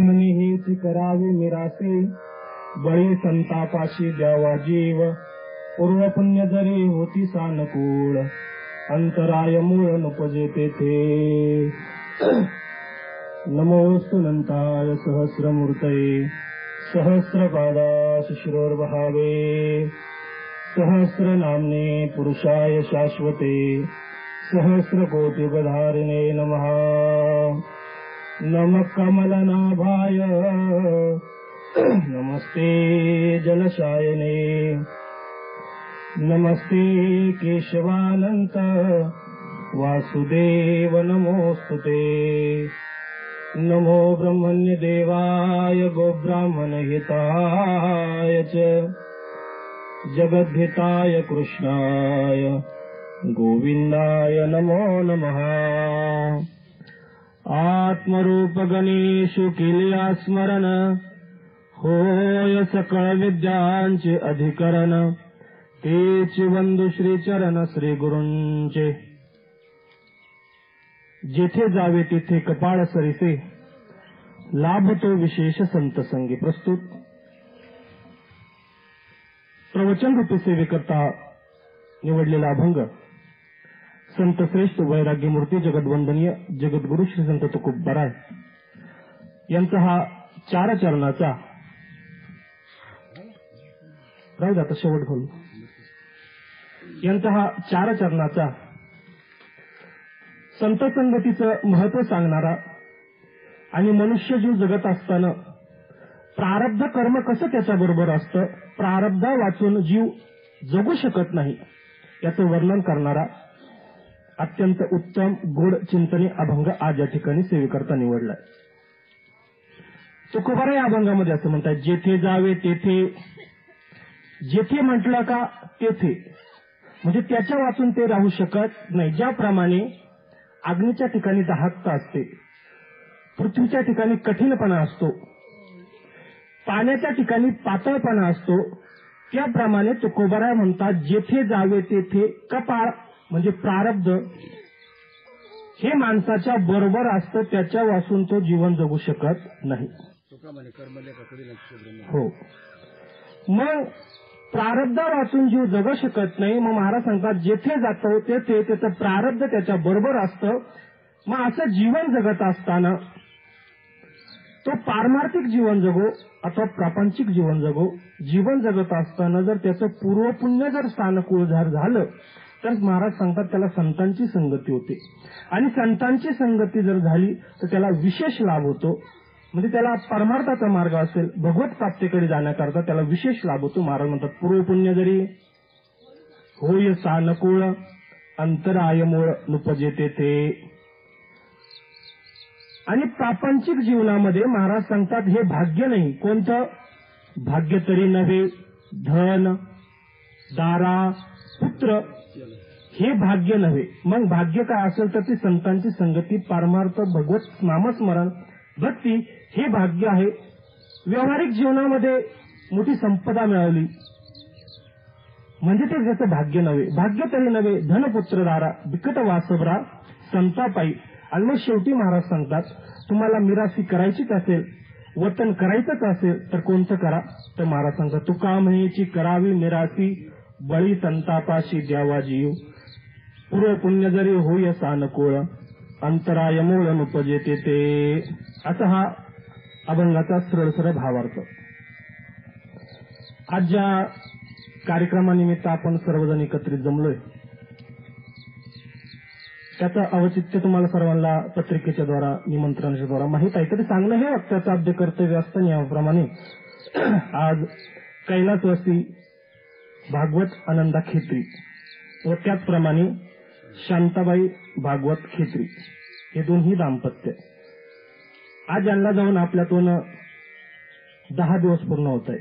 म्हणे हेच करावे निरासे, बळी संतापाशी द्यावा जीव. पूर्व पुण्य जरी होती सानुकूळ, अंतराय मूळ नुपजे तेथे. नमोस्तुनंताय सहस्रमूर्तये, सहस्रपादास शिरोर्भावे. सहस्रनाम्ने पुरुषाय शाश्वते, सहस्रकोटिपधारिणे नमः. नमः कमलनाभाय, नमस्ते जलशायने, नमस्ते केशवानंत वासुदेव नमोस्तुते. नमो ब्रह्मण्य देवाय गोब्राह्मण हिताय च, जगद्धिताय कृष्णाय गोविंदाय नमो नमः. आत्मरूप गणेशु केलिया स्मरण, होय सकळ विद्यांचे अधिकरण. तेच वंदु श्री चरण श्री गुरूंचे, जेथे जावे तेथे कपाळ सरिसे, लाभतो विशेष संत संगी. प्रस्तुत प्रवचन रूपी सेवेकरता निवडलेला अभंग संत श्रेष्ठ वैराग्यमूर्ती जगद्वंदनीय जगद्गुरु श्री संत तुकोबराय यांचा हा 4 चरणाचा राहू द्या शेवट घालू. यांचा हा 4 चरणाचा संत संगतीचं महत्व सांगणारा आणि मनुष्य जीव जगत असताना प्रारब्ध कर्म कसं त्याच्याबरोबर असतं, प्रारब्ध वाचून जीव जगू शकत नाही याचं वर्णन करणारा अत्यंत उत्तम गोड चिंतनी अभंग आज या ठिकाणी सेवेकरता निवडलाय. तुकोबाराय या अभंगामध्ये असं म्हणतात, जेथे जावे तेथे. जेथे म्हटलं का तेथे, म्हणजे त्याच्या वाचून ते राहू शकत नाही. ज्याप्रमाणे अग्नीच्या ठिकाणी दाहकता असते, पृथ्वीच्या ठिकाणी कठीणपणा असतो, पाण्याच्या ठिकाणी पातळपणा असतो, त्याप्रमाणे तुकोबाराय म्हणतात जेथे जावे तेथे कपाळ म्हणजे प्रारब्ध हे माणसाच्या बरोबर असतं, त्याच्या वाचून तो जीवन जगू शकत नाही. हो, मग प्रारब्ध वाचून जीव जगू शकत नाही. मग महाराज सांगतात जेथे जातो तेथे त्याचं प्रारब्ध त्याच्या बरोबर असतं. मग असं जीवन जगत असताना तो पारमार्थिक जीवन जगो अथवा प्रापंचिक जीवन जगो, जीवन जगत असताना जर त्याचं पूर्वपुण्य जर सानुकूळ झालं तर महाराज सांगतात त्याला संतांची संगती होते. आणि संतांची संगती जर झाली तर त्याला विशेष लाभ होतो. म्हणजे त्याला परमार्थाचा मार्ग असेल, भगवत प्राप्तीकडे जाण्याकरता त्याला विशेष लाभ होतो. महाराज म्हणतात पूर्वपुण्य जरी होय सानुकूळ, अंतराय मूळ नुपजे तेथे. आणि प्रापंचिक जीवनामध्ये महाराज सांगतात हे भाग्य नाही. कोणतं भाग्य तरी नव्हे, धन दारा पुत्र हे भाग्य नव्हे. मग भाग्य काय असेल तर ती संतांची संगती, पारमार्थ, भगवत नामस्मरण, भक्ती हे भाग्य आहे. व्यावहारिक जीवनामध्ये मोठी संपदा मिळाली म्हणजे ते त्याचं भाग्य नव्हे. भाग्य तरी नव्हे, धनपुत्र दारा बिकट वासबरा संतापायी. आणि मग शेवटी महाराज सांगतात तुम्हाला मिरासी करायचीच असेल, वतन करायचंच असेल तर कोणतं करा. तर महाराज सांगतात तुका म्हणेची करावी मिरासी, बळी संतापाशी द्यावा जीव. पूर्व पुण्य जरी होय सानुकूळ, अंतराय मूळ नुपजे तेथे. असा हा अभंगाचा सरळ सरळ भावार्थ. आज ज्या कार्यक्रमानिमित्त आपण सर्वजण एकत्रित जमलोय त्याचं औचित्य तुम्हाला सर्वांना पत्रिकेच्या द्वारा, निमंत्रणाच्या द्वारा माहीत आहे. तरी सांगणं हे वक्त्याचं आद्य कर्तव्य असतं. याप्रमाणे आज कैलासवासी भागवत आनंदा खेत्री व त्याचप्रमाणे शांताबाई भागवत खेत्री हे दोन्ही दाम्पत्य आज यांना जाऊन आपल्यातून 10 दिवस पूर्ण होत आहे.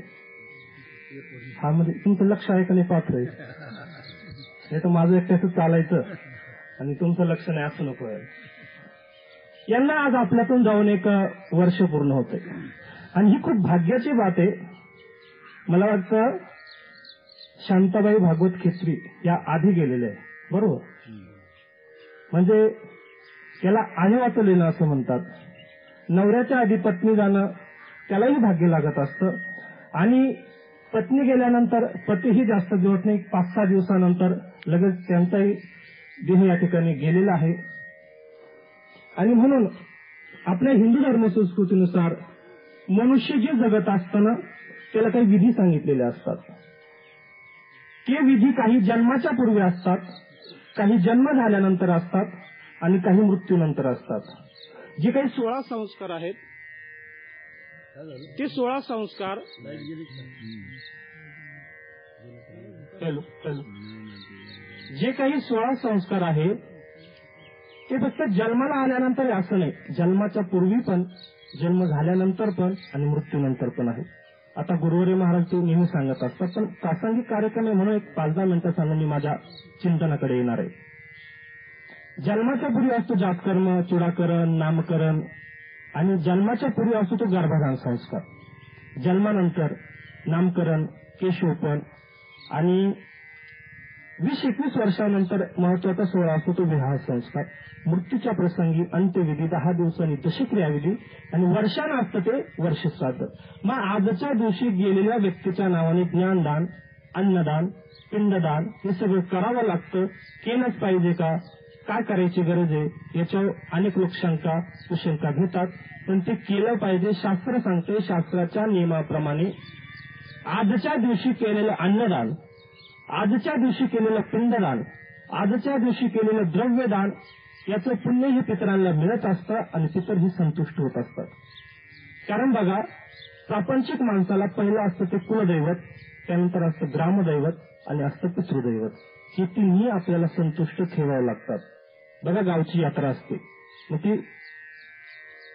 हा म्हणजे तुमचं लक्ष आहे का नाही पात्र आहे. नाही तर माझं एकट्याचं चालायचं आणि तुमचं लक्ष नाही असं नको आहे. यांना आज आपल्यातून जाऊन 1 वर्ष पूर्ण होत आहे आणि ही खूप भाग्याची बात आहे. मला वाटतं शांताबाई भागवत खेत्री या आधी गेलेल्या आहे, बरोबर. म्हणजे याला आहे वाचलेलं असं म्हणतात. नवऱ्याच्या आधी पत्नी जाणं त्यालाही भाग्य लागत असतं आणि पत्नी गेल्यानंतर पतीही जास्त दिवस नाही, 5-6 दिवसानंतर लगेच त्यांचाही देह या ठिकाणी गेलेला आहे. आणि म्हणून आपल्या हिंदू धर्मसंस्कृतीनुसार मनुष्य जे जगत असताना त्याला काही विधी सांगितलेले असतात. ते विधी काही जन्माच्या पूर्वी असतात, काही जन्म झाल्यानंतर असतात आणि काही मृत्यूनंतर असतात. जे काही 16 संस्कार आहेत ते 16 संस्कार जे काही 16 संस्कार आहेत ते फक्त जन्माला आल्यानंतर असं नाही, जन्माच्या पूर्वी पण, जन्म झाल्यानंतर पण आणि मृत्यूनंतर पण आहे. आता गुरुवर्य महाराज ते नेहमी सांगत असतात, पण प्रासंगिक कार्यक्रम आहे म्हणून एक 5-10 मिनिटांनी मी माझ्या चिंतनाकडे येणार आहे. जन्माच्या पूर्वी असतो जातकर्म, चुडाकरण, नामकरण आणि जन्माच्या पूर्वी असतो तो गर्भधान संस्कार. जन्मानंतर नामकरण, केशोपन आणि 20-21 वर्षानंतर महत्वाचा सोहळा असतो तो विवाह संस्कार. मृत्यूच्या प्रसंगी अंत्यविधी, 10 दिवसांनी दशक्रियाविधी आणि वर्षानं असतं ते वर्षश्राद्ध. मग आजच्या दिवशी गेलेल्या व्यक्तीच्या नावाने ज्ञानदान, अन्नदान, पिंडदान हे सगळं करावं लागतं. केलंच पाहिजे का, काय करायची गरज आहे, याच्यावर अनेक लोक शंका कुशंका घेतात, पण ते केलं पाहिजे. शास्त्र सांगते, शास्त्राच्या नियमाप्रमाणे आजच्या दिवशी केलेलं अन्नदान, आजच्या दिवशी केलेलं पिंडदान, आजच्या दिवशी केलेलं द्रव्यदान याचं पुण्य हे पितरांना मिळत असतं आणि पितर ही संतुष्ट होत असतात. कारण बघा, प्रापंचिक माणसाला पहिलं असतं ते कुलदैवत, त्यानंतर असतं ग्रामदैवत आणि असतं पितृदैवत. ही तिन्ही आपल्याला संतुष्ट ठेवावं लागतात. बघा, गावची यात्रा असते, मग ती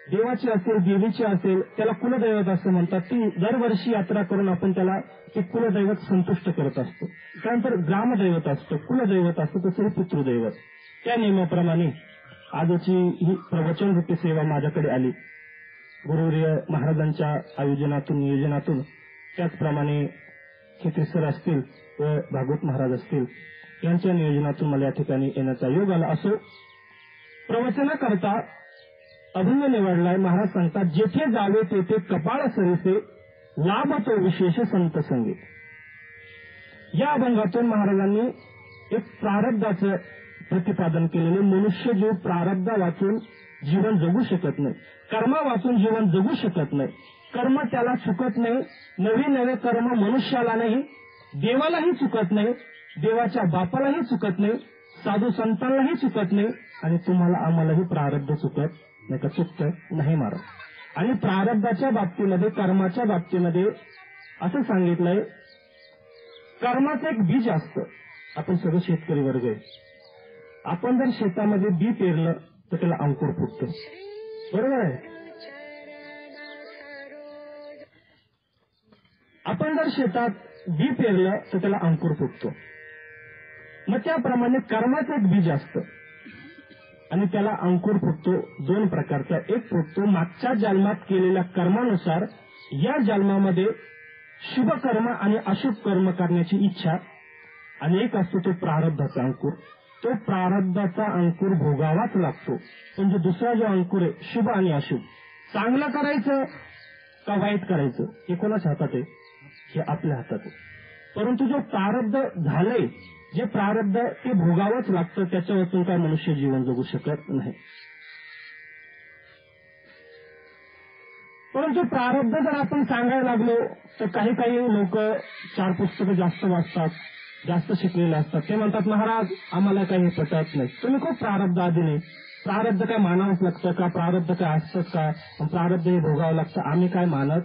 देवाची असेल, देवीची असेल, त्याला कुलदैवत असं म्हणतात. ती दरवर्षी यात्रा करून आपण त्याला ते कुलदैवत संतुष्ट करत असतो. त्यानंतर ग्रामदैवत असतं, कुलदैवत असतं, तसं पितृदैवत. त्या नियमाप्रमाणे आजची ही प्रवचन रूपी सेवा माझ्याकडे आली. गुरुवर्य महाराजांच्या आयोजनातून, नियोजनातून, त्याचप्रमाणे खेत्री सर असतील व भागवत महाराज असतील यांच्या नियोजनातून मला या ठिकाणी येण्याचा योग आला. असो, प्रवचनाकरता अभंग निवडलाय. महाराज सांगतात, जेथे जावे तेथे कपाळ सरीसे, लाभ तो विशेष संत संगे. या अभंगातून महाराजांनी एक प्रारब्धाचं प्रतिपादन केलेले. मनुष्य जीव प्रारब्ध वाचून जीवन जगू शकत नाही, कर्मा वाचून जीवन जगू शकत नाही. कर्म त्याला चुकत नाही, नवे नवे कर्म मनुष्याला नाही, देवालाही चुकत नाही, देवाच्या बापालाही चुकत नाही, साधू संतांनाही चुकत नाही आणि तुम्हाला आम्हालाही प्रारब्ध चुकत नाही का, चुकतं नाही महाराज. आणि प्रारब्धाच्या बाबतीमध्ये, कर्माच्या बाबतीमध्ये असं सांगितलंय, कर्माचं एक बीज असतं. आपण सगळं शेतकरी वर्ग आहे. आपण जर शेतामध्ये बी पेरलं तर त्याला अंकुर फुटतो, बरोबर आहे. आपण जर शेतात बी पेरलं तर त्याला अंकुर फुटतो. मग त्याप्रमाणे कर्माचं एक बीज असतं आणि त्याला अंकुर फुटतो 2 प्रकारचा. एक फुटतो मागच्या जन्मात केलेल्या कर्मानुसार या जन्मामध्ये शुभ कर्म आणि अशुभ कर्म करण्याची इच्छा, आणि एक असतो तो प्रारब्धाचा अंकुर. तो प्रारब्धाचा अंकुर भोगावाच लागतो. म्हणजे दुसरा जो अंकुर आहे, शुभ आणि अशुभ, चांगलं करायचं का वाईट करायचं, हे कोणाच्या हातात आहे, हे आपल्या हातात आहे. परंतु जो प्रारब्ध झालंय, जे प्रारब्ध ते भोगावंच लागतं, त्याच्या वाचून काय मनुष्य जीवन जगू शकत नाही. परंतु प्रारब्ध जर आपण सांगायला लागलो तर काही काही लोक 4 पुस्तकं जास्त वाचतात, जास्त शिकलेले असतात. ते म्हणतात, महाराज आम्हाला काही पटत नाही, तुम्ही खूप प्रारब्ध आधी नाही, प्रारब्ध काय मानावंच लागतं का, प्रारब्ध काय असतंच का, प्रारब्ध हे भोगावं लागतं, आम्ही काय मानत,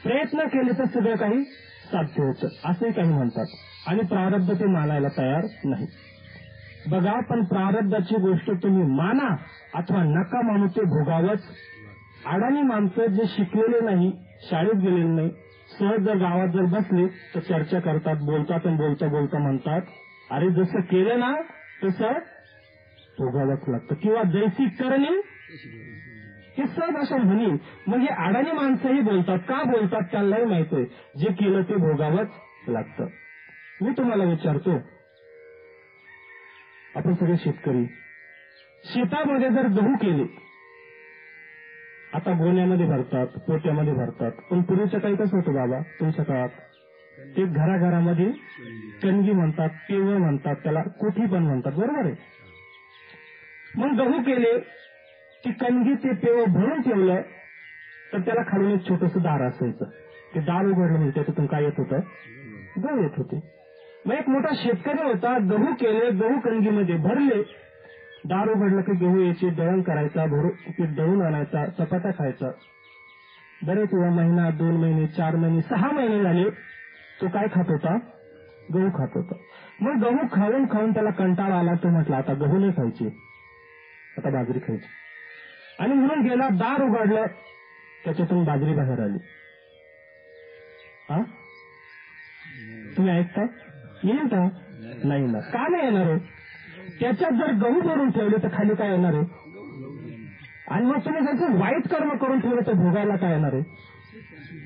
प्रयत्न केले तर सगळं काही साध्य होतं, असंही काही म्हणतात. आणि प्रारब्ध ते मानायला तयार नाही. बघा, पण प्रारब्धाची गोष्ट तुम्ही माना अथवा नका मानू, ते भोगावंच. अडाणी माणसं जे शिकलेले नाही, शाळेत गेलेले नाही, सहज जर गावात जर बसले तर चर्चा करतात, बोलतात आणि बोलता बोलता म्हणतात, अरे जसं केलं ना तसं भोगावंच लागतं, किंवा जैसी करणी हे सहज असं म्हणेल. मग हे अडाणी माणसंही बोलतात. का बोलतात त्यांनाही माहित आहे, जे केलं ते भोगावंच लागतं. मी तुम्हाला विचारतो, आपण सगळे शेतकरी, शेतामध्ये जर गहू केले आता गोण्यामध्ये भरतात, पोत्यामध्ये भरतात. पण पूर्वीच्या काही कसं होतं बाबा तुमच्या काळात? ते घराघरामध्ये कणगी म्हणतात, पेव म्हणतात, त्याला कोठी पण म्हणतात, बरोबर आहे. मग गहू केले, ती कणगी ते पेव भरून ठेवलं, तर त्याला खालून एक छोटंसं दार असायचं. ते दार उघडलं म्हणजे त्याच्यातून काय येत होतं? गहू येत होते. मग एक मोठा शेतकरी होता, गहू केले, गहू कणगीमध्ये भरले, दार उघडलं की गहू यायचे, दळण करायचा, दळून आणायचा, चपात्या खायचा. बरेच वेळा महिना, 2 महिने, 4 महिने, 6 महिने झाले, तो काय खात होता? गहू खात होता. मग गहू खाऊन खाऊन त्याला कंटाळा आला. तो म्हटला आता गहू नाही खायचे, आता बाजरी खायची. आणि म्हणून गेला, दार उघडलं, त्याच्यातून बाजरी बाहेर आली. हा, तुम्ही ऐकता? येईल का? नाही ना. का नाही येणार आहे? त्याच्यात जर गहू भरून ठेवले तर खाली काय येणार आहे? आणि मग तुम्ही जर वाईट कर्म करून ठेवलं तर भोगायला काय येणार आहे?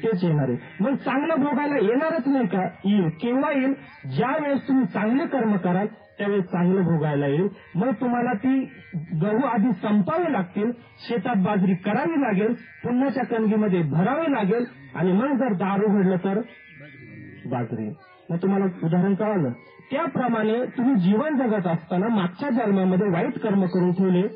तेच येणार आहे. मग चांगलं भोगायला येणारच नाही का? येईल. केव्हा येईल? ज्या वेळेस तुम्ही चांगले कर्म कराल त्यावेळेस चांगलं भोगायला येईल. मग तुम्हाला ती गहू आधी संपावे लागतील, शेतात बाजरी करावी लागेल, पुन्हाच्या कणगीमध्ये भरावी लागेल, आणि मग जर दार उघडलं तर बाजरी. मग तुम्हाला उदाहरण कळालं. त्याप्रमाणे तुम्ही जीवन जगत असताना मागच्या जन्मामध्ये वाईट कर्म करून ठेवले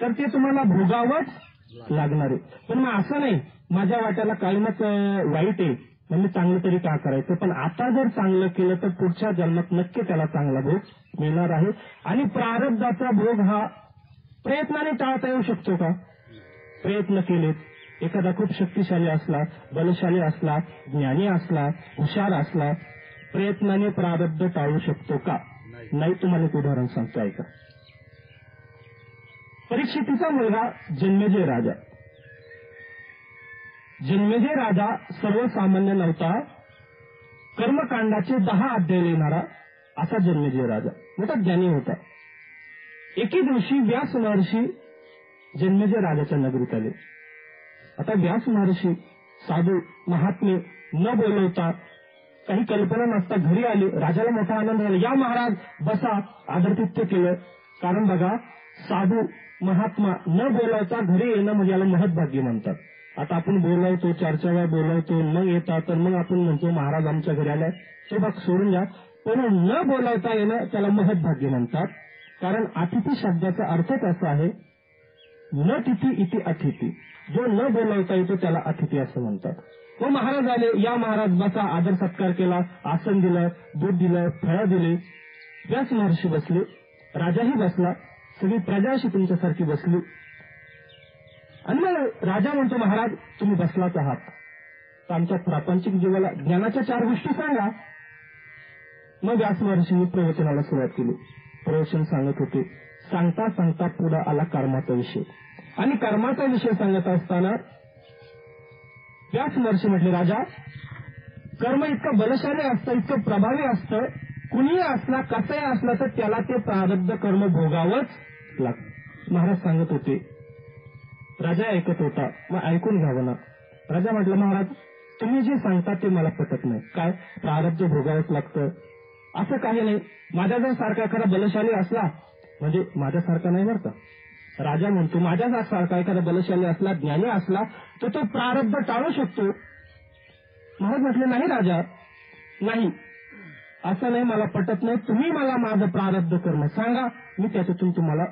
तर ते तुम्हाला भोगावंच लागणार आहे. पण मग असं नाही माझ्या वाट्याला कायमच वाईट आहे, म्हणजे चांगलं तरी का करायचं. पण आता जर चांगलं केलं तर पुढच्या जन्मात नक्की त्याला चांगला भोग मिळणार आहे. आणि प्रारब्धाचा भोग हा प्रयत्नाने टाळता येऊ शकतो का? प्रयत्न केलेत, एखादा खूप शक्तिशाली असला, बलशाली असला, ज्ञानी असला, हुशार असला, प्रयत्नाने प्रारब्ध टाळू शकतो का? नाही. तुम्हाला एक उदाहरण सांगतो, ऐका. परीक्षितीचा मुलगा जन्मेजय राजा. जन्मेजय राजा सर्वसामान्य नव्हता. कर्मकांडाचे 10 अध्याय लिहिणारा असा जन्मेजय राजा मोठा ज्ञानी होता. एके दिवशी व्यास महर्षी जन्मेजय राजाच्या नगरीत आले. आता व्यास महर्षी साधू महात्मे न बोलवता, काही कल्पना नसता घरी आले. राजाला मोठा आनंद झाला. या महाराज बसा, आदरातिथ्य केलं. कारण बघा, साधू महात्मा न बोलावता घरी येणं म्हणजे याला महत्भाग्य म्हणतात. आता आपण बोलावतो, चर्चा वेळा बोलावतो, मग येतात, तर मग आपण म्हणतो महाराज आमच्या घरी आलाय, तो भाग सोडून द्या. पण न बोलावता येणं त्याला महत्भाग्य म्हणतात. कारण अतिथी शब्दाचा अर्थच असा आहे, न तिथी इति अतिथी. जो न बोलावता येतो त्याला अतिथी असं म्हणतात. मग महाराज आले. या महाराज बसा, आदर सत्कार केला, आसन दिलं, दूध दिलं, फळं दिली. व्यास महर्षी बसले, राजाही बसला, सगळी प्रजा अशी तुमच्यासारखी बसली. आणि मग राजा म्हणतो, महाराज तुम्ही बसलाच आहात, तर आमच्या प्रापंचिक जीवाला ज्ञानाच्या 4 गोष्टी सांगा. मग व्यास महर्षींनी प्रवचनाला सुरुवात केली. प्रवचन सांगत होते. सांगता सांगता पुढे आला कर्माचा विषय. आणि कर्माचा विषय सांगत असताना व्यास महर्षी म्हटले, राजा कर्म इतकं बलशाली असतं, इतकं प्रभावी असतं, कुणीही असला, कसाही असला तर त्याला ते प्रारब्ध कर्म भोगावंच लागतं. महाराज सांगत होते. राजा ऐकत होता. मग ऐकून घ्यावं ना. राजा म्हटलं, महाराज तुम्ही जे सांगता ते मला पटत नाही. काय? प्रारब्ध भोगावंच लागतं असं काही नाही. माझ्या जर सारखा एखादा बलशाली असला, म्हणजे माझ्यासारखा नाही बरं का, राजा म्हणतो माझ्यासारखा एखादा बलशाली असला, ज्ञानी असला, तर तो प्रारब्ध टाळू शकतो. महाराज म्हटले, नाही राजा, नाही, असं नाही, मला पटत नाही. तुम्ही मला माझं प्रारब्ध कर्म सांगा, मी त्याच्यातून तुम्हाला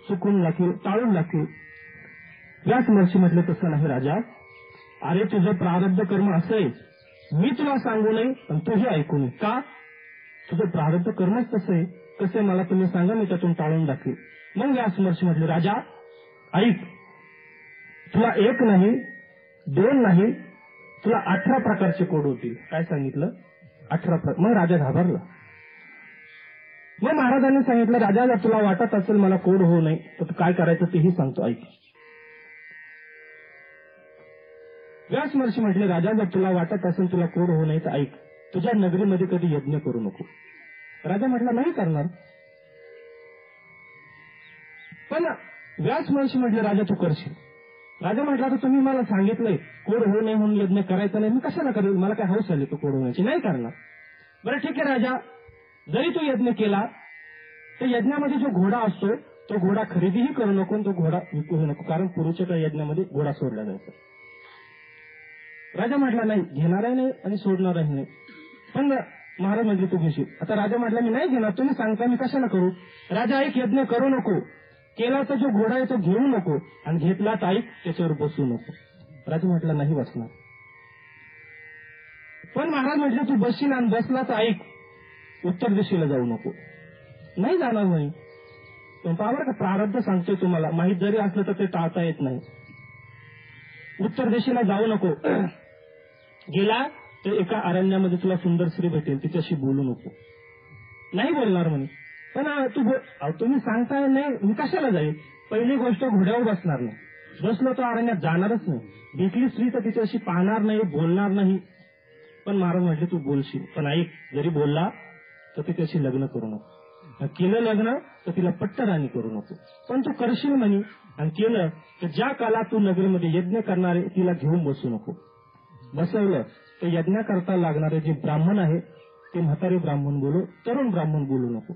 चुकून दाखवेल, टाळून दाखवेल. व्यास महर्षी म्हटले, तसं नाही राजा. अरे तुझं प्रारब्ध कर्म असं आहे, मी तुला सांगू नये आणि तूही ऐकू नये. का? तुझं प्रारब्ध कर्मच तसं आहे. कसं मला तुम्ही सांगा, मी त्यातून टाळून दाखवेल. मग व्यास महर्षी म्हटले, राजा ऐक, तुला 1 नाही 2 नाही, तुला 18 प्रकारचे कोड होतील. काय सांगितलं? 18. मग राजा घाबरला. मग महाराजांनी सांगितलं, राजा जर तुला वाटत असेल मला कोड होऊ नये तर तू काय करायचं तेही सांगतो, ऐक. व्यास महर्षी म्हटले, राजा जर तुला वाटत असेल तुला कोड होऊ नये तर ऐक, तुझ्या नगरीमध्ये कधी यज्ञ करू नको. राजा म्हटला, नाही करणार. पण व्यास महर्षी म्हटले, राजा तू करशील. राजा म्हटला, तर तुम्ही मला सांगितलंय कोड होऊ नये म्हणून यज्ञ करायचा नाही, मी कशाला करेल, मला काय हौस आली तो कोड होण्याची, नाही करणार. बरं ठीक आहे राजा, जरी तू यज्ञ केला तर यज्ञामध्ये जो घोडा असतो तो घोडा खरेदीही करू नको आणि तो घोडा विकूही नको, कारण पूर्वीच्या यज्ञामध्ये घोडा सोडला जायचा. राजा म्हटला नाही, घेणारही नाही आणि सोडणारही नाही. पण महाराज म्हटले तू घेशील. आता राजा म्हटला मी नाही घेणार, तुम्ही सांगता मी कशाला करू. राजा एक यज्ञ करू नको, केला तर जो घोडा आहे तो घेऊ नको आणि घेतला तर ऐक त्याच्यावर बसू नको. राजा म्हटला नाही बसणार. पण महाराज म्हटले तू बसशील आणि बसला तर ऐक, उत्तर दिशेला जाऊ नको. नाही जाणार नाही. पण पावर का प्रारब्ध सांगतोय तुम्हाला, माहीत जरी असलं तर ते टाळता येत नाही. उत्तर दिशेला जाऊ नको. गेला तर एका अरण्यामध्ये तुला सुंदर स्त्री भेटेल, तिच्याशी बोलू नको. नाही बोलणार म्हणे. पण तुम्ही सांगताय नाही, मी कशाला जाईल. पहिली गोष्ट घोड्यावर बसणार नाही. बसलो तर अरण्यात जाणारच नाही. भेटली स्त्री तर तिच्याशी पाहणार नाही, बोलणार नाही. पण महाराज म्हटले तू बोलशील, पण ऐक जरी बोलला तर तिच्याशी लग्न करू नको. केलं लग्न तर तिला पट्टराणी करू नको. पण तू करशील म्हणे आणि केलं तर ज्या काला तू नगरीमध्ये यज्ञ करणारे तिला घेऊन बसू नको. बसवलं तर यज्ञाकरता लागणारे जे ब्राह्मण आहे ते म्हातारे ब्राह्मण बोलू, तरुण ब्राह्मण बोलू नको.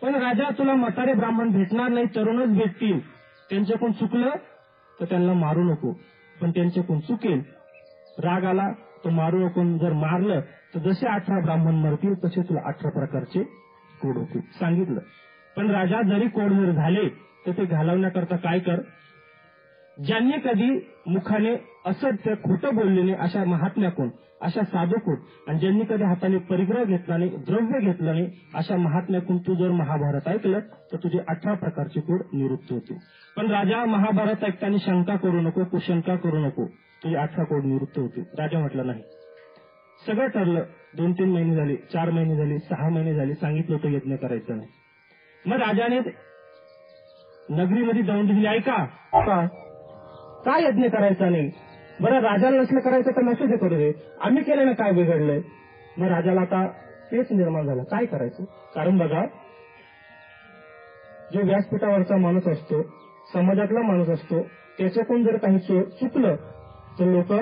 पण राजा तुला म्हातारे ब्राह्मण भेटणार नाही, तरुणच भेटतील. त्यांच्याकडून चुकलं तर त्यांना मारू नको. पण त्यांच्याकडून चुकेल, राग आला तो मारू नको. जर मारलं तर जसे 18 ब्राह्मण मरतील तसे तुला 18 प्रकारचे कोड होतील सांगितलं. पण राजा जरी कोड जर झाले तर ते घालवण्याकरता काय कर, ज्यांनी कधी मुखाने असत्य खोटं बोललेले अशा महात्म्याकडून, अशा साधूकडून, आणि ज्यांनी कधी हाताने परिग्रह घेतला नाही, द्रव्य घेतलं नाही, अशा महात्म्याकडून तू जर महाभारत ऐकलं तर तुझे 18 प्रकारचे कोड निवृत्त होतील. पण राजा महाभारत ऐकताना शंका करू नको, कुशंका करू नको, तुझे 18 कोड निवृत्त होतील. राजा म्हटलं नाही. सगळं ठरलं. 2-3 महिने झाले, 4 महिने झाले, 6 महिने झाले, सांगितलं होतं यज्ञ करायचं नाही. मग राजाने नगरीमध्ये जाऊन दिली, ऐका का यज्ञ करायचा नाही. बरं राजाला नसलं करायचं तर नसू दे, करू दे, आम्ही केल्यानं काय बिघडलंय. मग राजाला आता तेच निर्माण झालं, काय करायचं. कारण बघा, जो व्यासपीठावरचा माणूस असतो, समाजातला माणूस असतो, त्याच्याकडून जर काही चुकलं तर लोक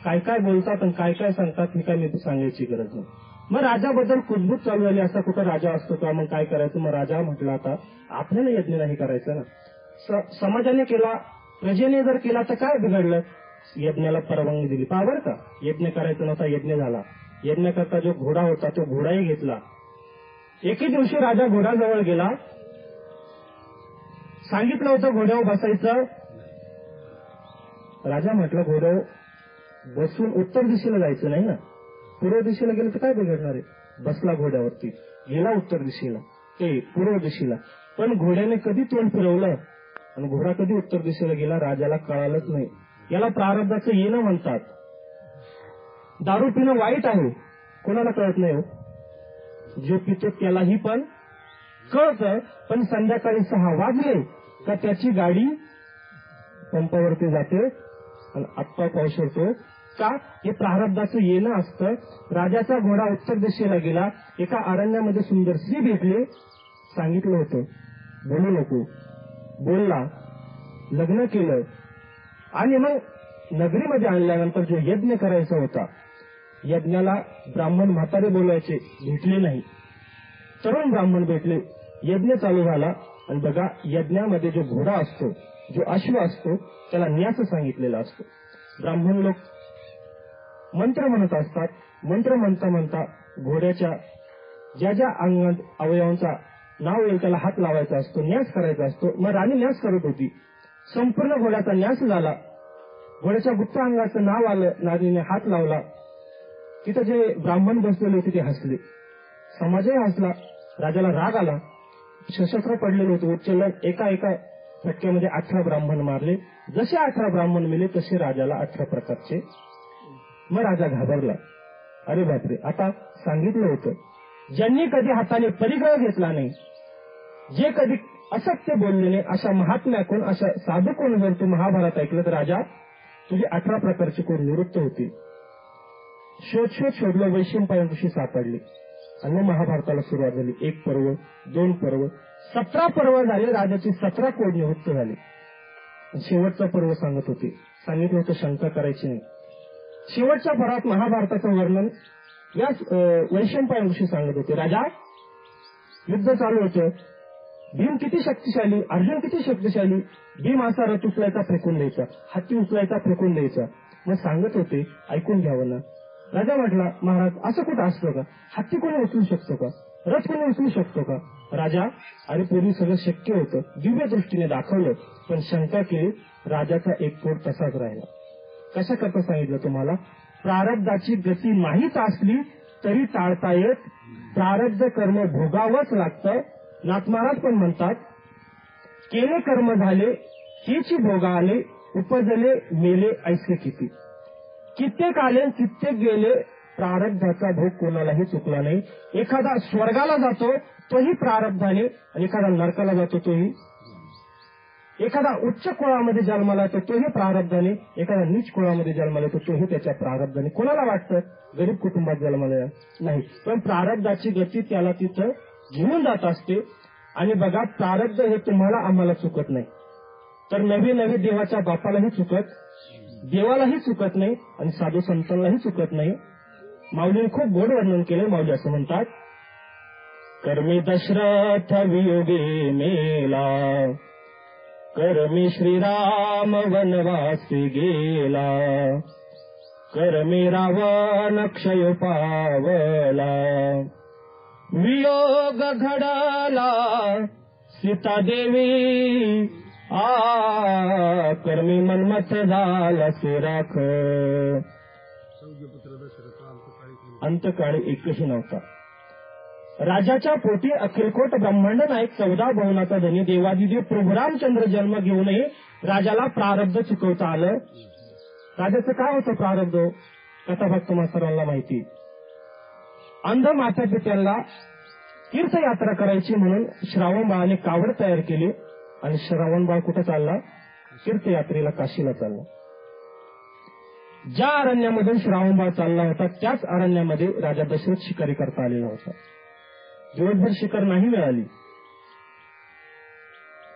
काय काय बोलतात आणि काय काय सांगतात हे काय मी सांगायची गरज नाही. मग राजाबद्दल कुजबूज चालू झाली, असा कुठं राजा असतो का, मग काय करायचं. मग राजा म्हटलं आता आपल्याला यज्ञ नाही करायचं ना. समाजाने केला, प्रजेने जर केला तर काय बिघडलं. यज्ञाला परवानगी दिली. पावर का यज्ञ करायचा नव्हता, यज्ञ झाला. यज्ञ करता जो घोडा होता तो घोडाही घेतला. एके दिवशी राजा घोड्याजवळ गेला, सांगितलं होतं घोड्यावर बसायचं. राजा म्हटलं घोड्यावर बसून उत्तर दिशेला जायचं नाही ना, पूर्व दिशेला गेलं तर काय बिघडणार आहे. बसला घोड्यावरती, गेला उत्तर दिशेला, ते पूर्व दिशेला. पण घोड्याने कधी तोंड फिरवलं आणि घोडा कधी उत्तर दिशेला गेला राजाला कळालंच नाही. याला प्रारब्धाचं येणं म्हणतात. दारू पिणं वाईट आहे, कोणाला कळत नाही हो. जो पितो त्यालाही पण कळतं. पण संध्याकाळी 6 वाजले का त्याची गाडी पंपावरती जाते आणि आत्ता पावसाळतो का, हे प्रारब्धाचं येणं असतं. राजाचा घोडा उत्तर दिशेला गेला, एका अरण्यामध्ये सुंदर स्त्री भेटली, सांगितलं होतं बोलू नको, बोलला, लग्न केलं. आणि मग नगरीमध्ये आणल्यानंतर जो यज्ञ करायचा होता, यज्ञाला ब्राह्मण म्हातारे बोलायचे भेटले नाही, तरुण ब्राह्मण भेटले. यज्ञ चालू झाला आणि बघा यज्ञामध्ये जो घोडा असतो, जो अश्व असतो, त्याला न्यास सांगितलेला असतो. ब्राह्मण लोक मंत्र म्हणत असतात. मंत्र म्हणता म्हणता घोड्याच्या ज्या ज्या अंगात अवयवांचा नाव येईल त्याला हात लावायचा असतो, न्यास करायचा असतो. मग राणी न्यास करत होती. संपूर्ण घोड्याचा न्यास झाला. घोड्याच्या गुप्त अंगाचं नाव आलं, राणीने हात लावला. तिथं जे ब्राह्मण बसलेले होते ते हसले, समाजही हसला. राजाला राग आला. सशस्त्र पडलेले होते, उच्चलन एका एका फटक्यामध्ये 18 ब्राह्मण मारले. जसे 18 ब्राह्मण मेले तसे राजाला 18 प्रकारचे. मग राजा घाबरला. अरे बापरे, आता सांगितलं होतं ज्यांनी कधी हाताने परिग्रह घेतला नाही, जे कधी असत्य बोलले नाही, अशा महात्म्याकडून, अशा साधूकडून जर तू महाभारत ऐकलं तर राजा तुझे 18 प्रकारचे कोण निवृत्त होतील. शोधलं, वैशंपायन ऋषी सापडले आणि महाभारताला सुरुवात झाली. 1 पर्व, 2 पर्व, 17 पर्व झाले. राजाचे 17 कोड निवृत्त झाले. शेवटचा पर्व सांगत होते, सांगितलं होतं शंका करायची नाही. शेवटच्या भरात महाभारताचं वर्णन या वैशंपायन ऋषी सांगत होते. राजा युद्ध चालू होतं, भीम किती शक्तिशाली, अर्जुन किती शक्तिशाली. भीम असा रथ उचलायचा फेकून द्यायचा, हत्ती उचलायचा फेकून द्यायचा. मग सांगत होते, ऐकून घ्यावं ना. राजा म्हटला, महाराज असं कुठं असतं का? हत्ती कोणी उचलू शकतो का? रथ कोणी उचलू शकतो का? राजा, अरे पूर्वी सगळं शक्य होतं, दिव्य दृष्टीने दाखवलं, पण शंका केली. राजाचा एक पोट तसाच राहिला. कशा करता सांगितलं तुम्हाला? प्रारब्धाची गती माहीत असली तरी टाळता येत, प्रारब्ध कर्म भोगावंच लागतं. नाथ महाराज पण म्हणतात, केले कर्म झाले हेची भोगा आले, उपजले मेले ऐसे किती. कित्येक आले कित्येक गेले, प्रारब्धाचा भोग कोणालाही चुकला नाही. एखादा स्वर्गाला जातो तोही प्रारब्धाने, आणि एखादा नरकाला जातो तोही. एखादा उच्च कुळामध्ये जन्माला येतो तोही प्रारब्धाने, एखादा नीच कुळामध्ये जन्माला येतो तोही त्याच्या प्रारब्धाने. कोणाला वाटतं गरीब कुटुंबात जन्माला नाही, पण प्रारब्धाची गती त्याला तिथं घेऊन जात असते. आणि बघा, प्रारब्ध हे तुम्हाला आम्हाला चुकत नाही, तर नवे नवे देवाच्या बापालाही चुकत, देवालाही चुकत नाही, आणि साधू संतांनाही चुकत नाही. माऊलीने खूप गोड वर्णन केले. माऊली असं म्हणतात, कर्मी दशरथ वियोगे मेला, कर्मी श्रीराम वनवासी गेला, कर्मी रावण क्षय पावला, वियोग घडला सीता देवी, कर्मी मनमथ झाला से राख. अंतकाळी एकही नव्हता. राजाच्या पोटी अखिलकोट ब्रह्मांड नायक 14 भुवनाचा धनी देवादिदेव प्रभू रामचंद्र जन्म घेऊनही राजाला प्रारब्ध चुकवता आलं. राजाचं काय होतं प्रारब्ध? कथाभाग तुम्हाला सर्वांना माहिती. अंध मातापित्यांना तीर्थयात्रा करायची म्हणून श्रावण बाळाने कावड तयार केली, आणि श्रावण बाळ कुठं चालला? तीर्थयात्रेला, काशीला चालला. ज्या अरण्यामधून श्रावण बाळ चालला होता त्याच अरण्यामध्ये राजा दशरथ शिकारी करता आलेला होता. दिवसभर शिकार नाही मिळाली,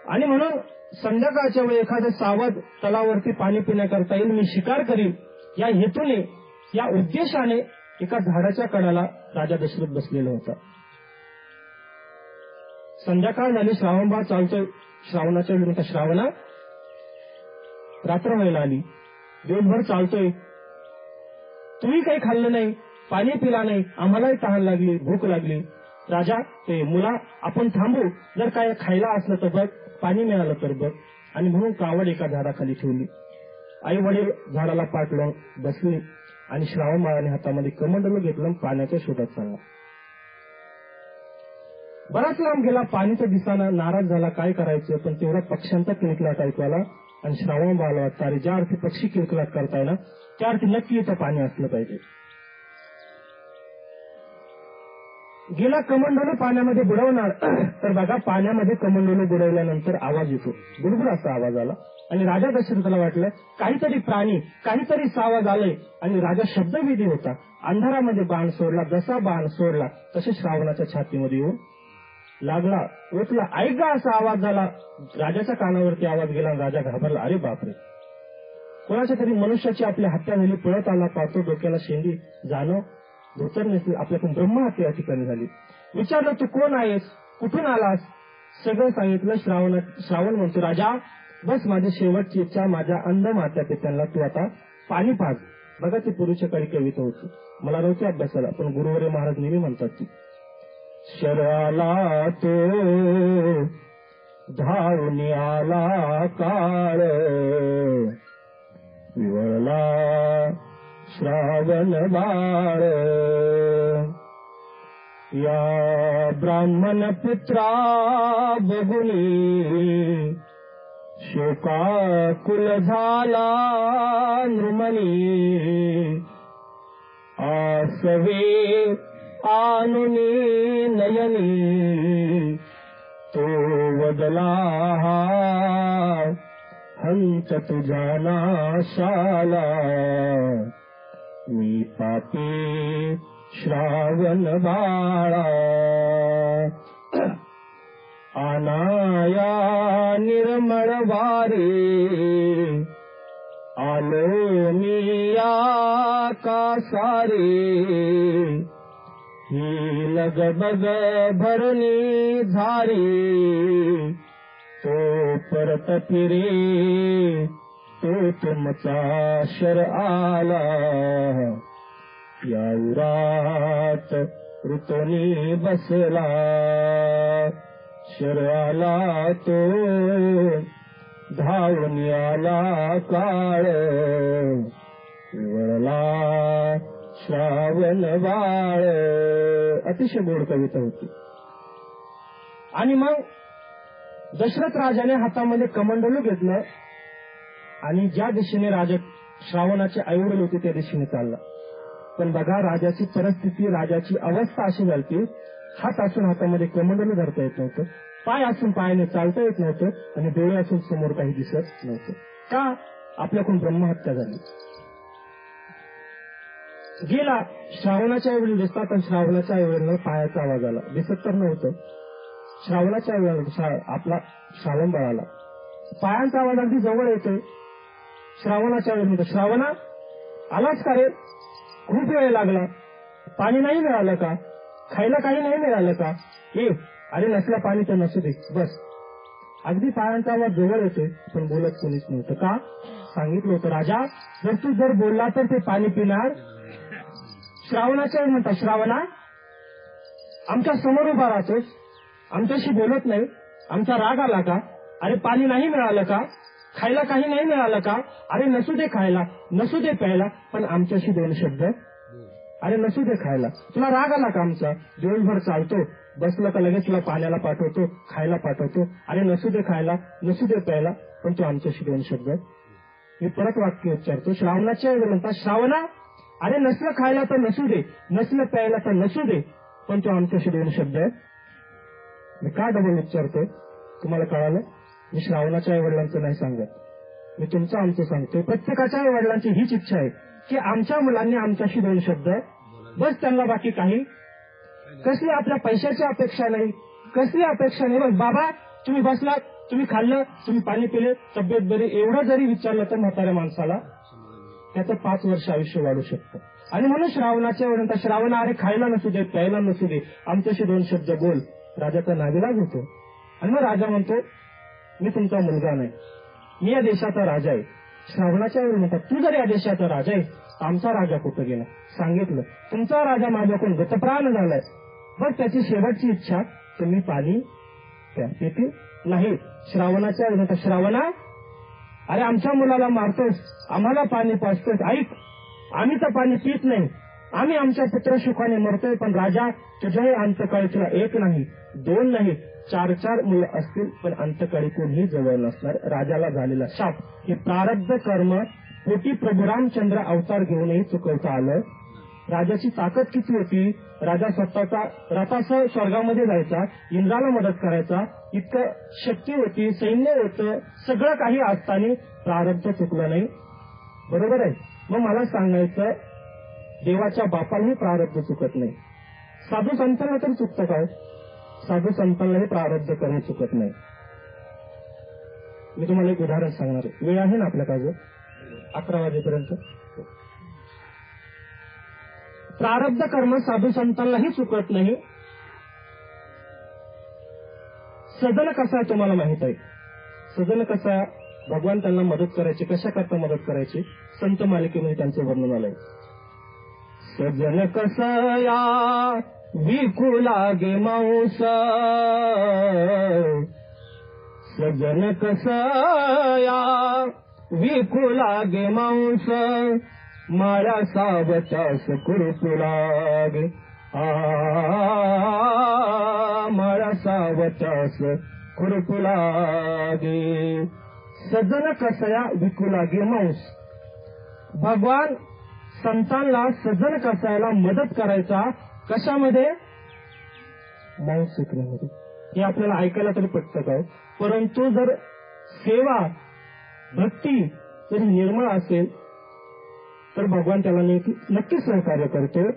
आणि म्हणून संध्याकाळच्या वेळी एखादं सावध तलावरती पाणी पिण्याकरता येईल, मी शिकार करीन या हेतूने, या उद्देशाने एका झाडाच्या कडाला राजा दशरथ बसलेला होता. संध्याकाळ झाली, श्रावण बाळ चालतोय. श्रावणाच्या विरुद्ध श्रावणा, रात्र व्हायला आली, दिवसभर चालतोय, तुम्ही काही खाल्लं नाही, पाणी पिला नाही, आम्हालाही तहान लागली, भूक लागली. राजा, ते मुला आपण थांबू, जर काय खायला असलं तर बघ, पाणी मिळालं तर बघ. आणि म्हणून कावड एका झाडाखाली ठेवली. आई वडील झाडाला पाठ लावून बसले, आणि श्रावण बाळाने हातामध्ये कमंडलू घेतलं, पाण्याच्या शोधात चालला. बराच लांब गेला, पाणीचं दिसाना, नाराज झाला, काय करायचं. पण तेवढा पक्ष्यांचा किलकिलाट ऐकू आला, आणि श्रावण बाळाला वाटतं, अरे ज्या अर्थी पक्षी किलकिलाट करताय ना, त्या अर्थी नक्की इथं पाणी असलं पाहिजे. गेला कमंडलू पाण्यामध्ये बुडवणार, तर बघा पाण्यामध्ये कमंडलू बुडवल्यानंतर आवाज येतो, बुडबुड असा आवाज आला. आणि राजा दशरथाला वाटलं काहीतरी प्राणी, काहीतरी सावध आलंय. आणि राजा शब्दविधी होता, अंधारामध्ये बाण सोडला, जसा बाण सोडला तसे श्रावणाच्या छातीमध्ये येऊन लागला, ओतला. ऐका असा आवाज झाला, राजाच्या कानावरती आवाज गेला, राजा घाबरला. अरे बापरे, कोणाच्या तरी मनुष्याची आपल्या हत्या झाली, पळत आला, पाहतो डोक्याला शेंडी, जाणव धोतर नसली, आपल्याकडून ब्रह्महत्या या ठिकाणी झाली. विचारलं, तू कोण आहेस, कुठून आलास? सगळं सांगितलं. श्रावण म्हणतो, राजा बस माझी शेवटची इच्छा, माझ्या अंध मात्या पित्यांना तू आता पाणी पाज. बघा ती पूर्वीच्या काळी कविता होती, मला नव्हती अभ्यासाला, पण गुरुवर्य महाराज नेहमी म्हणतात ती. शराला तो धावून आला काळ, विवळला श्रावण बाळ, या ब्राह्मण पुत्रा बघुनी शोकाकुल झाला नृमणी, आसवे आनुनी नयनी, तो वदला हंत तुझा नाशाला, मी पापी श्रावण बाळा, अनाया निर्मळ वारे, आलो मी या कासारे, ही लगबग भरणी झाली, तो परत फिरे, तो तुमचा शर आला, या उरात ऋतुनी बसला, शर आला तो धावून आला काळ, वळला श्रावण बाळ. अतिशय गोड कविता होती. आणि मग दशरथ राजाने हातामध्ये कमंडलू घेतलं आणि ज्या दिशेने राजा श्रावणाचे आईवडील होते त्या दिशेने चालला. पण बघा राजाची परिस्थिती, राजाची अवस्था अशी झाली, हात असून हातामध्ये कमंडलू धरता येत नव्हतं, पाय असून पायाने चालता येत नव्हतं आणि डोळे असून समोर काही दिसत नव्हतं. का? आपल्याकडून ब्रह्महत्या झाली. गेला श्रावणाच्या वेळी दिसतात आणि श्रावणाच्या वेळेला पायाचा आवाज आला. दिसत तर नव्हतं. श्रावणाच्या वेळेला आपला श्रावण बळाला, पायांचा आवाज अगदी जवळ येतोय. श्रावणाच्या वेळेला श्रावणा आलाच का रे? खूप वेळ लागला, पाणी नाही मिळालं का? खायला काही नाही मिळालं का? अरे नसलं पाणी तर नसू दे बस. अगदी पायांचा आवाज जवळ येतोय पण बोलत कोणीच नव्हतं. का? सांगितलं होतं राजा जर बोलला तर ते पाणी पिणार. श्रावणाच्या वेळी म्हणतात श्रावणा आमच्या समोर उभा राहतोस, आमच्याशी बोलत नाही, आमचा राग आला का? अरे पाणी नाही मिळालं का? खायला काही नाही मिळालं का? अरे नसू दे खायला, नसू दे प्यायला, पण आमच्याशी दोन शब्द. अरे नसू दे खायला, तुला राग आला का आमचा? दिवसभर चालतो, बसलं का लगेच तुला पाण्याला पाठवतो, खायला पाठवतो. अरे नसू दे खायला, नसू दे प्यायला, पण तू आमच्याशी दोन शब्द. मी परत वाक्य उच्चारतो. श्रावणाच्या वेळी म्हणतात श्रावणा अरे नसलं खायला तर नसू दे, नसलं प्यायला तर नसू दे, पण तू आमच्याशी दोन शब्द. मी का डबल उच्चारतोय तुम्हाला कळालं? मी श्रावणाच्या आई वडिलांचं नाही सांगत, मी तुमचं आमचं सांगतोय. प्रत्येकाच्या आई वडिलांची हीच इच्छा आहे की आमच्या मुलांनी आमच्याशी दोन शब्द बस, त्यांना बाकी काही कसली आपल्या पैशाची अपेक्षा नाही, कसली अपेक्षा नाही. बस बाबा तुम्ही बसलात, तुम्ही खाल्लं, तुम्ही पाणी पिले, तब्येत बरी, एवढं जरी विचारलं तर म्हाताऱ्या माणसाला त्याचं 5 वर्ष आयुष्य वाढू शकतं. आणि म्हणून श्रावणाच्या वेळेला श्रावणा अरे खायला नसू दे, प्यायला नसू दे, आमच्याशी दोन शब्द बोल. राजाचा नाविलाज होतो. आणि मग राजा म्हणतो मी तुमचा मुलगा नाही, मी या देशाचा राजा आहे. श्रावणाच्या वेळी म्हणतात तू जर या देशाचा राजा आहे, आमचा राजा कुठं गेला? सांगितलं तुमचा राजा माझ्याकडून गतप्राण झालाय, बस त्याची शेवटची इच्छा तुम्ही पाणी पितील नाही. श्रावणाच्या वेळी म्हणतात श्रावणा अरे आमच्या मुलाला मारतोस, आम्हाला पाणी पाजतोस, ऐक आम्ही तर पाणी पित नाही, आम्ही आमच्या पुत्र सुखाने मरतोय, पण राजा तुझ्याही अंतकाळी तुला 1 नाही 2 नाही 4 मुलं असतील, पण अंतकाळी कोणीही जवळ नसणार. राजाला झालेला शाप हे प्रारब्ध कर्म पोटी प्रभू रामचंद्र अवतार घेऊनही चुकवता आलं. राजाची ताकद किती होती? राजा स्वतःचा रथासह स्वर्गामध्ये जायचा, इंद्राला मदत करायचा, इतकं शक्ती होती, सैन्य होतं, सगळं काही असताना प्रारब्ध चुकलं नाही. बरोबर आहे. मग मला सांगायचं देवाच्या बापालाही प्रारब्ध चुकत नाही, साधू संतांना तर चुकतं काय? साधू संतांनाही प्रारब्ध करणे चुकत नाही. मी तुम्हाला एक उदाहरण सांगणार आहे. वेळ आहे ना आपल्याकडे 11 वाजेपर्यंत? प्रारब्ध कर्म साधू संतांनाही चुकत नाही. सदन कसा आहे तुम्हाला माहित आहे? सदन कसा भगवान त्यांना मदत करायची, कशा करता मदत करायची? संत मालिकेमध्ये त्यांचं वर्णन आलंय. सजन कसया विकू लागे मांस, सजन कसया विकू लागे मांस, माळा सावतास कुरपू लागे, माळा सावतास कुरपू लागे. सजन कसया विकू लागे मांस. भगवान संतांना सजन कसायला मदत करायचा कशामध्ये? मांस विकण्यामध्ये. हे आपल्याला ऐकायला तरी पटतं काय? परंतु जर सेवा भक्ती जर निर्मळ असेल तर भगवान त्याला नक्कीच सहकार्य करतो.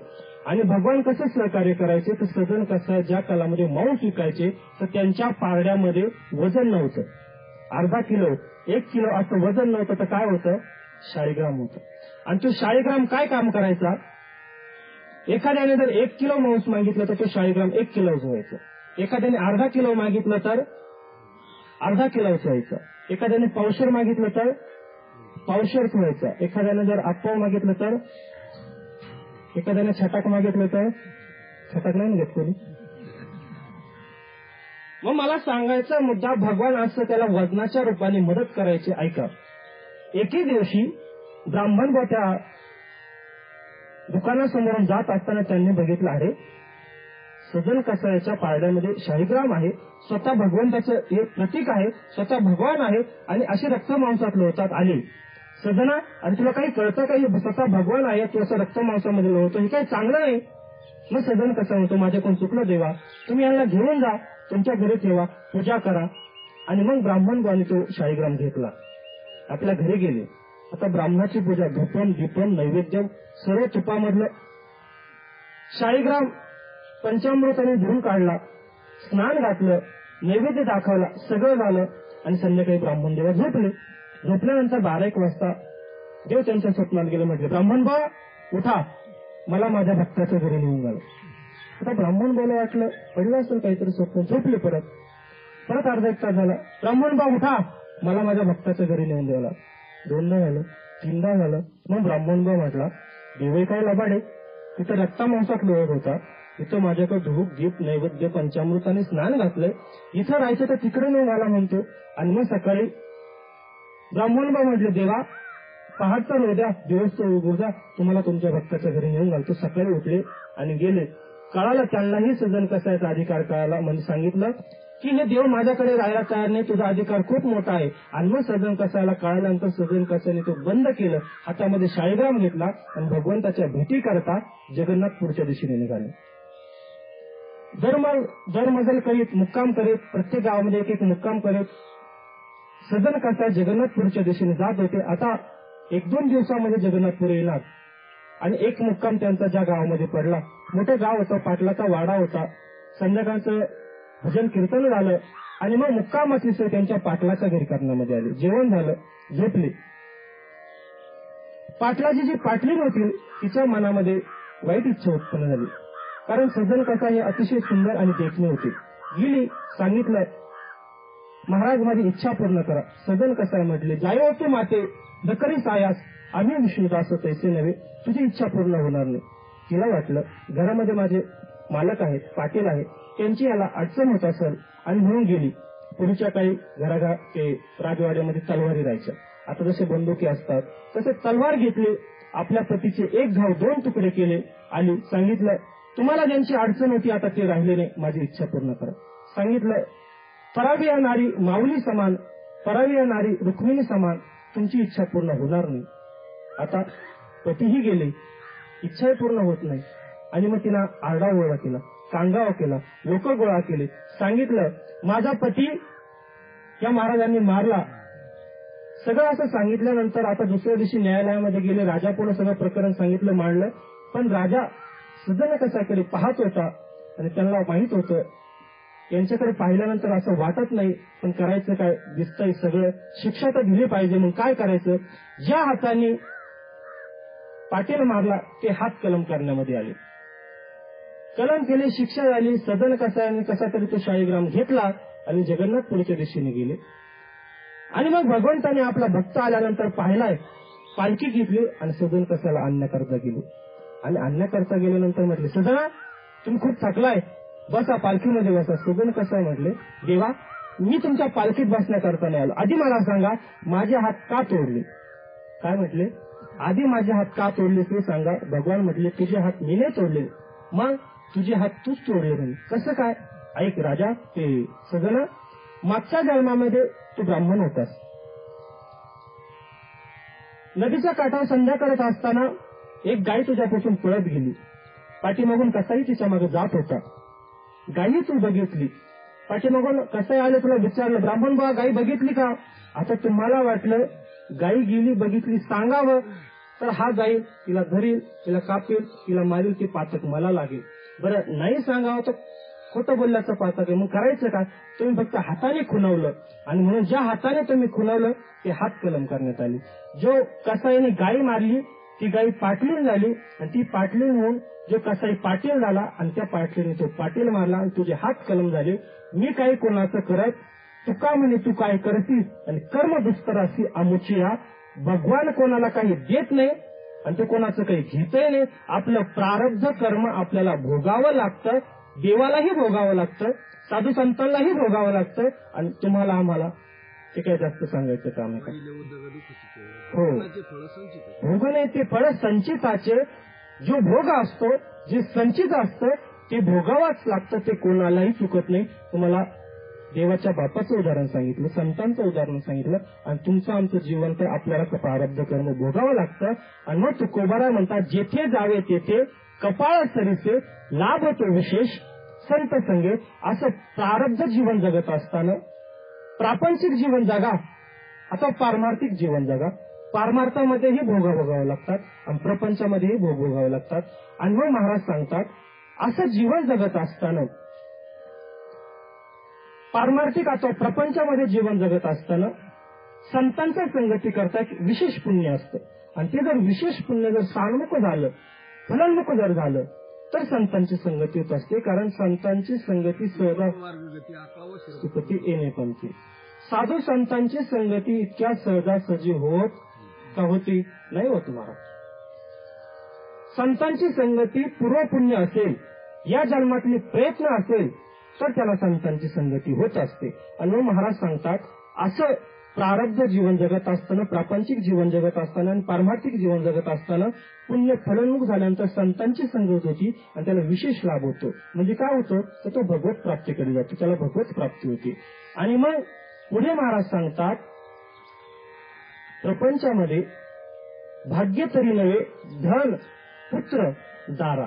आणि भगवान कसं सहकार्य करायचे तर सजन कसा ज्या कालामध्ये मांस विकायचे तर त्यांच्या पारड्यामध्ये वजन नव्हतं. अर्धा किलो 1 किलो असं वजन नव्हतं, तर काय होतं? 40 ग्राम होतं. आणि तो 40 ग्राम काय काम करायचा? एखाद्याने जर 1 किलो मांस मागितलं तर ते शाळीग्राम 1 किलो व्हायचं. एखाद्याने अर्धा किलो मागितलं तर अर्धा किलो व्हायचं. एखाद्याने पावशेर मागितलं तर पावशेरच व्हायचं. एखाद्याने जर अप्पाव मागितलं तर, एखाद्याने छटाक मागितलं तर छटाक नाही घेत कोणी. मग मला सांगायचा मुद्दा, भगवान असं त्याला वजनाच्या रूपाने मदत करायची. ऐका, एके दिवशी ब्राह्मण त्या दुकानासमोरून जात असताना त्यांनी बघितलं, अरे सजन कसायाच्या पारड्यामध्ये शाळीग्राम आहे, स्वतः भगवंताचं हे प्रतीक आहे, स्वतः भगवान आहे, आणि अशी रक्त मांसात लोळतात आली. सजना, आणि तुला काही कळतं का, हे स्वतः भगवान आहे, तू असं रक्त मांसामध्ये लोळतो, हे काही चांगलं नाही. मग सजन कसा म्हणतो, माझ्याकडून चुकलं देवा, तुम्ही यांना घेऊन जा, तुमच्या घरी ठेवा, पूजा करा. आणि मग ब्राह्मण बाने तो शाळीग्राम घेतला, आपल्या घरी गेले. आता ब्राह्मणाची पूजा, धूपन दीपन नैवेद्य सर्व तुपामधलं. शाळीग्राम पंचामृताने धुवून काढला, स्नान घातलं, नैवेद्य दाखवला, सगळं झालं. आणि संध्याकाळी ब्राह्मण देवा झोपले. झोपल्यानंतर 12-1 वाजता देव त्यांच्या स्वप्नात गेले. म्हटले, ब्राह्मण बा उठा, मला माझ्या भक्ताच्या घरी नेऊन गेलं. आता ब्राह्मण बोला वाटलं पडलं असेल काहीतरी स्वप्न, झोपले. परत अर्धा 1 तास झाला, ब्राह्मण बा उठा, मला माझ्या भक्ताच्या घरी नेऊन द्यायला. 2दा झालं, 3दा झालं. मग ब्राह्मण बा म्हटला, देवही काय लबाडे, तिथं रक्ता मांसात लोळत होता, इथं माझ्याकडे धूप दीप नैवेद्य पंचामृताने स्नान घातलंय, इथं राहायचं तर तिकडे नेऊन आला म्हणतो. आणि मग सकाळी ब्राह्मण बा म्हटले, देवा पहाटचा लो द्या, दिवस उगू द्या, तुम्हाला तुमच्या भक्ताच्या घरी नेऊन घालतो. सकाळी उठले आणि गेले. कळालं त्यांनाही सजन कसायचा अधिकार कळाला. म्हणजे सांगितलं की हे देव माझ्याकडे राहायला तयार नाही, तुझा अधिकार खूप मोठा आहे. आणि मग सजन कसायला कळाल्यानंतर सजन कसाने तो बंद केलं, हातामध्ये शाळीग्राम घेतला आणि भगवंताच्या भेटी करता जगन्नाथपूरच्या दिशेने निघाले. दरमजल करीत मुक्काम करीत, प्रत्येक गावामध्ये 1-1 मुक्काम करीत सजन कसाय जगन्नाथपूरच्या दिशेने जात होते. आता 1-2 दिवसामध्ये जगन्नाथपूर येणार. आणि 1 मुक्काम त्यांचा ज्या गावामध्ये पडला, मोठं गाव होतं, पाटलाचा वाडा होता. संध्याकाळचं भजन कीर्तन झालं आणि मग मुक्कामाची सोय त्यांच्या पाटलाच्या घरी करण्यामध्ये आली. जेवण झालं, झोपले. पाटलाची जी पाटलीन होती तिच्या मनामध्ये वाईट इच्छा उत्पन्न झाली, कारण सजन कसा हे अतिशय सुंदर आणि देखणे होते. गेली, सांगितलं, महाराज माझी इच्छा पूर्ण करा. सजन कसाय म्हटले, जायो होते माते दकरी सायास, आम्ही विष्णुदास तैसे नव्हे, तुझी इच्छा पूर्ण होणार नाही. तिला वाटलं घरामध्ये माझे मालक आहेत, पाटील आहेत, त्यांची याला अडचण होत असेल आणि म्हणून गेली. पूर्वीच्या काही ते राजवाड्यामध्ये तलवारी राहायच्या, आता जसे बंदुकी असतात तसे तलवार घेतली, आपल्या पतीचे 1 घाव 2 तुकडे केले. आली, सांगितलं, तुम्हाला ज्यांची अडचण होती आता ते राहिले नाही, माझी इच्छा पूर्ण करा. सांगितलं, परावी या नारी माऊली समान, परावी या नारी रुक्मिणी समान, तुमची इच्छा पूर्ण होणार नाही. आता पतीही गेले, इच्छाही पूर्ण होत नाही. आणि मग तिला आरडाओरडा केला, कांगावा केला, लोक गोळा केले. सांगितलं, माझा पती या महाराजांनी मारला. सगळं असं सांगितल्यानंतर आता दुसऱ्या दिवशी न्यायालयामध्ये गेले, राजापुढे सगळं प्रकरण सांगितलं, मांडलं. पण राजा सजन कसाकडे पाहत होता आणि त्यांना माहित होतं यांच्याकडे पाहिल्यानंतर असं वाटत नाही, पण करायचं काय, दिसतंय सगळं, शिक्षा तर दिली पाहिजे. मग काय करायचं, ज्या हाताने पाटील मारला ते हात कलम करण्यामध्ये आले. कलम केले, शिक्षा झाली. सजन कसाने कसा तरी तो शाळीग्राम घेतला आणि जगन्नाथपुरीच्या दिशेने गेले. आणि मग भगवंताने आपला भक्त आल्यानंतर पाहिलाय, पालखी घेतली आणि सजन कसाला आणण्याकरता गेले. आणि आणण्याकरता गेल्यानंतर म्हटले, सजना तुम्ही खूप थकलाय, बसा पालखीमध्ये बसा. सजन कसा म्हटले, देवा मी तुमच्या पालखीत बसण्याकरता नाही आलो, आधी मला सांगा माझे हात का तोडले. काय म्हटले, आधी माझे हात का तोडले ते सांगा. भगवान म्हटले, तुझे हात मी नाही तोडले. मग तुझे हात तूच तोडले नाही, कसं काय. ऐक राजा, ते सजना, मागच्या जन्मामध्ये तू ब्राह्मण होतास. नदीच्या काठावर संध्या करत असताना एक गाय तुझ्यापासून पळत गेली. पाठीमागून कसाही तिच्या मागे जात होता. गायी तू बघितली. पाठीमागून कसाही आले, तुला विचारलं, ब्राह्मण बा गायी बघितली का. आता तुम्हाला वाटलं गायी गेली बघितली सांगावं, तर हा जाईल, तिला धरील, तिला कापेल, तिला मारील, ती पातक मला लागेल. बरं नाही सांगावं तर खोटं बोलल्याचं पातक आहे. मग करायचं काय, तुम्ही फक्त हाताने खुणवलं. आणि म्हणून ज्या हाताने तुम्ही खुणवलं ते हात कलम करण्यात आले. जो कसाईने गायी मारली ती गाई पाटलीन झाली आणि ती पाटलीन होऊन जो कसाई पाटील झाला आणि त्या पाटलीने तो पाटील मारला आणि तुझे हात कलम झाले. मी काही कोणाचं करत तुका म्हणे तू काय करतीस आणि कर्म दुस्तरासी अमुची या. भगवान कोणाला काही देत नाही आणि तो कोणाचं काही घेतही नाही. आपलं प्रारब्ध कर्म आपल्याला भोगावं लागतं, देवालाही भोगावं लागतं, साधू संतांनाही भोगावं लागतं. आणि तुम्हाला आम्हाला ते काय जास्त सांगायचं काम आहे का? हो, भोग नाही ते फळ संचिताचे. जो भोग असतो, जे संचित असतं ते भोगावंच लागतं, ते कोणालाही चुकत नाही. तुम्हाला देवाच्या बापाचं उदाहरण सांगितलं, संतांचं उदाहरण सांगितलं आणि तुमचं आमचं जीवन तर आपल्याला प्रारब्ध कर्म भोगावं लागतं. आणि मग तुकोबाराय म्हणतात, जेथे जावे तेथे कपाळ सरीसे लाभ तो विशेष संत संगे. असं प्रारब्ध जीवन जगत असताना प्रापंचिक जीवन जगा, आता पारमार्थिक जीवन जगा. पारमार्थामध्येही भोग भोगावे लागतात आणि प्रपंचामध्येही भोग भोगावे लागतात. आणि मग महाराज सांगतात, असं जीवन जगत असताना पारमार्थिक अथवा प्रपंचामध्ये जीवन जगत असताना संतांच्या संगती करता एक विशेष पुण्य असतं. आणि ते जर विशेष पुण्य जर सान्मुख झालं, फलोन्मुख जर झालं तर संतांची संगती होत असते. कारण संतांची संगती सुखती येणे पंथी. साधू संतांची संगती इतक्या सहजासहजी होत का होती? नाही होत महाराज. संतांची संगती पूर्वपुण्य असेल, या जन्मातली प्रयत्न असेल तर त्याला संतांची संगती होत असते. आणि मग महाराज सांगतात, असं प्रारब्ध जीवन जगत असताना, प्रापंचिक जीवन जगत असताना आणि पारमार्थिक जीवन जगत असताना पुण्य फलोन्मुख झाल्यानंतर संतांची संगत होती आणि त्याला विशेष लाभ होतो. म्हणजे काय होतं तर तो भगवत प्राप्तीकडे जातो, त्याला भगवत प्राप्ती होती. आणि मग पुढे महाराज सांगतात, प्रपंचामध्ये भाग्य तरी नव्हे धन पुत्र दारा.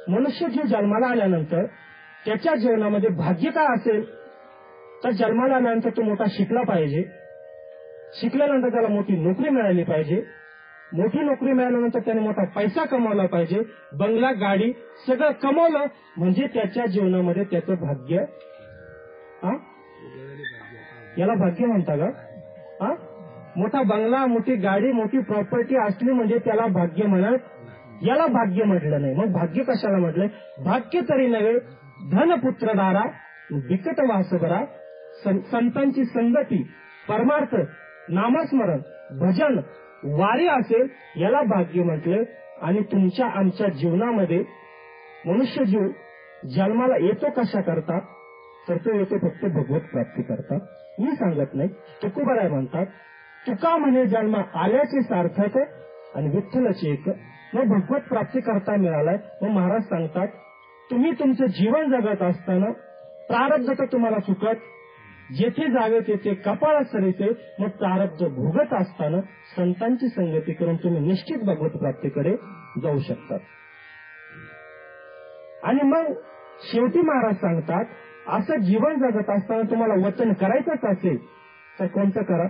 मनुष्य जीव जन्माला आल्यानंतर त्याच्या जीवनामध्ये भाग्य काय असेल तर जन्माला आल्यानंतर तो मोठा शिकला पाहिजे, शिकल्यानंतर त्याला मोठी नोकरी मिळाली पाहिजे, मोठी नोकरी मिळाल्यानंतर त्याने मोठा पैसा कमावला पाहिजे, बंगला गाडी सगळं कमवलं म्हणजे त्याच्या जीवनामध्ये त्याचं भाग्य. याला भाग्य म्हणता का? मोठा बंगला, मोठी गाडी, मोठी प्रॉपर्टी असली म्हणजे त्याला भाग्य म्हणत, याला भाग्य म्हटलं नाही. मग भाग्य कशाला म्हटलंय? भाग्य तरी नव्हे धनपुत्र दारा बिकट वासबरा. संतांची संगती, परमार्थ, नामस्मरण, भजन, वारी असेल याला भाग्य म्हटले. आणि तुमच्या आमच्या जीवनामध्ये मनुष्य जीव जन्माला येतो कशा करता तर तो येतो फक्त भगवत प्राप्ती करता. मी सांगत नाही, तुकोबाराय म्हणतात, तुका म्हणे जन्म आल्याचे सार्थक आणि विठ्ठलाचे एक. मग भगवत प्राप्ती करता मिळालाय. मग महाराज सांगतात, तुम्ही तुमचं जीवन जगत असताना प्रारब्ध तर तुम्हाला चुकत, जेथे जावे तेथे कपाळ सरीसे. मग प्रारब्ध भोगत असताना संतांची संगती करून तुम्ही निश्चित भगवत प्राप्तीकडे जाऊ शकतात. आणि मग शेवटी महाराज सांगतात, असं जीवन जगत असताना तुम्हाला वचन करायचंच असेल तर कोणतं करा?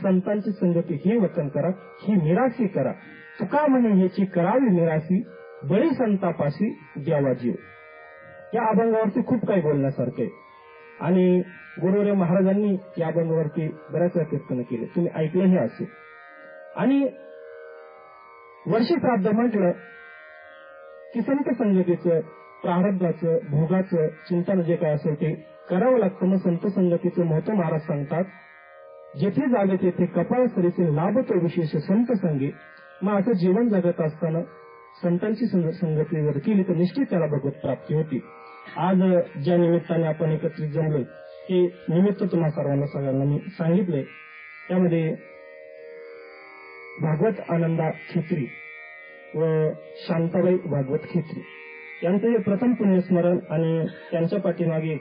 संतांची संगती ही वचन करा, ही निराशी करा. तुका म्हणे ह्याची करावी निराशी, बळी संतापाशी द्यावा जीव. या अभंगावरती खूप काही बोलण्यासारखे आणि गुरुवर्य महाराजांनी या अभंगावरती बऱ्याच वेळा कीर्तन केले, तुम्ही ऐकलेही असेल. आणि वर्षी श्राद्ध म्हटलं की संत संगतीचं, प्रारब्धाचं, भोगाचं चिंतन जे काय असेल ते करावं लागतं. मग संत संगतीचं महत्व महाराज सांगतात, जेथे जावे तेथे कपाळ सरीचे लाभ तो विशेष संत संगे. मग असं जीवन जगत असताना संतांची संगती जर केली तर निश्चित त्याला भगवत प्राप्ती होती. आज ज्या निमित्ताने आपण एकत्रित जमलोय ते निमित्त तुम्हा सगळ्यांना मी सांगितले. त्यामध्ये भागवत आनंदा खेत्री व शांताबाई भागवत खेत्री यांचं हे प्रथम पुण्यस्मरण आणि त्यांच्या पाठीमागे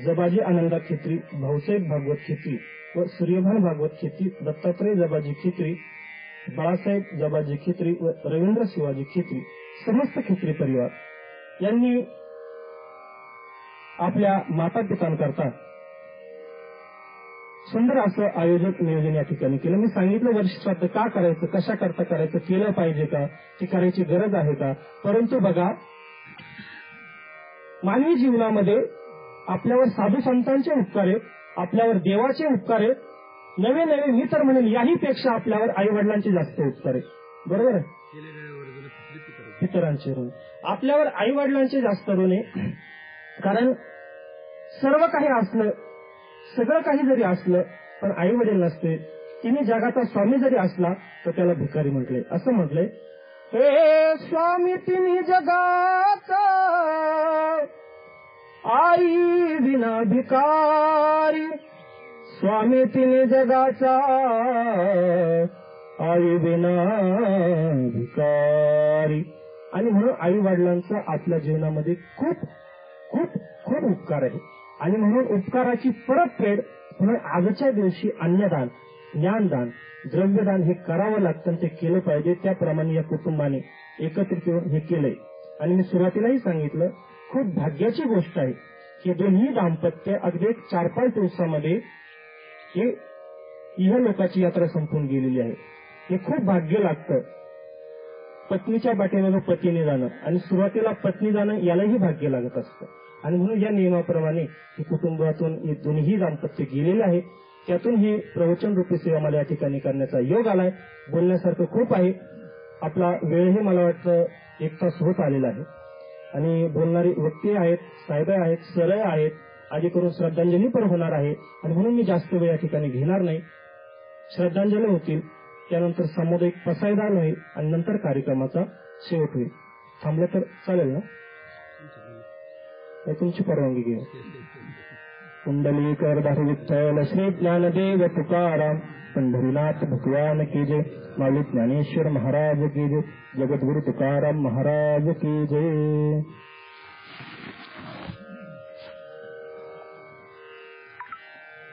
जबाजी आनंदा खेत्री, भाऊसाहेब भागवत खेत्री व सूर्यभान भागवत खेत्री, दत्तात्रय जबाजी खेत्री, बाळासाहेब जबाजी खेत्री व रवींद्र शिवाजी खेत्री, समस्त खेत्री परिवार यांनी आपल्या माता पितांकरता सुंदर असं आयोजन नियोजन या ठिकाणी केलं. मी सांगितलं वर्ष श्राद्ध का करायचं, कशा करता करायचं, केलं पाहिजे का, ती करायची गरज आहे का. परंतु बघा, मानवी जीवनामध्ये आपल्यावर साधू संतांचे उपकार आहेत, आपल्यावर देवाचे उपकार आहेत, नवे नवे मी तर म्हणेन याही पेक्षा आपल्यावर आई वडिलांचे जास्त उपकार आहेत. बरोबर आहे. पितरांचे ऋण आपल्यावर आई वडिलांचे जास्त ऋण आहे. कारण सर्व काही असलं, सगळं काही जरी असलं, पण आई वडील नसते, तिने जगाचा स्वामी जरी असला तर त्याला भिकारी म्हटले. असं म्हटलंय, हे स्वामी तिने जगाचा, आई विना भिकारी. स्वामी तिने जगाचा, आई विना भिकारी. आणि म्हणून आई वडिलांचा आपल्या जीवनामध्ये खूप खूप खूप उपकार आहे. आणि म्हणून उपकाराची परतफेड म्हणून आजच्या दिवशी अन्नदान, ज्ञानदान, द्रव्यदान हे करावं लागतं, ते केलं पाहिजे. त्याप्रमाणे या कुटुंबाने एकत्रित येऊन हे केलंय. आणि मी सुरुवातीलाही सांगितलं, खूप भाग्याची गोष्ट आहे. हे दोन्ही दाम्पत्य अगदी 4-5 दिवसामध्ये हे इहलोकाची यात्रा संपून गेलेली आहे. हे खूप भाग्य लागतं. पत्नीच्या पाठीमागे पतीने जाणं आणि सुरुवातीला पत्नी जाणं यालाही भाग्य लागत असतं. आणि म्हणून या नियमाप्रमाणे हे कुटुंबातून हे दोन्ही दाम्पत्य गेलेले आहे. त्यातून ही प्रवचन रूपी सेवा मला या ठिकाणी करण्याचा योग आलाय. बोलण्यासारखं खूप आहे. आपला वेळही मला वाटतं 1 तास होत आलेला आहे. आणि बोलणारी व्यक्ती आहेत, साहेब आहेत, सरळ आहेत, आधी करून श्रद्धांजली पण होणार आहे. आणि म्हणून मी जास्त वेळ या ठिकाणी घेणार नाही. श्रद्धांजली होतील, त्यानंतर सामुदायिक पसायदान होईल आणि नंतर कार्यक्रमाचा शेवट होईल. थांबलं तर चालेल ना? तुमची परवानगी घेऊ. कुंडलीकर विठ्ठल श्री ज्ञानदेव तुकाराम पंढरीनाथ भगवान की जय. माऊली ज्ञानेश्वर महाराज की जय. जगद्गुरु तुकाराम महाराज की जय.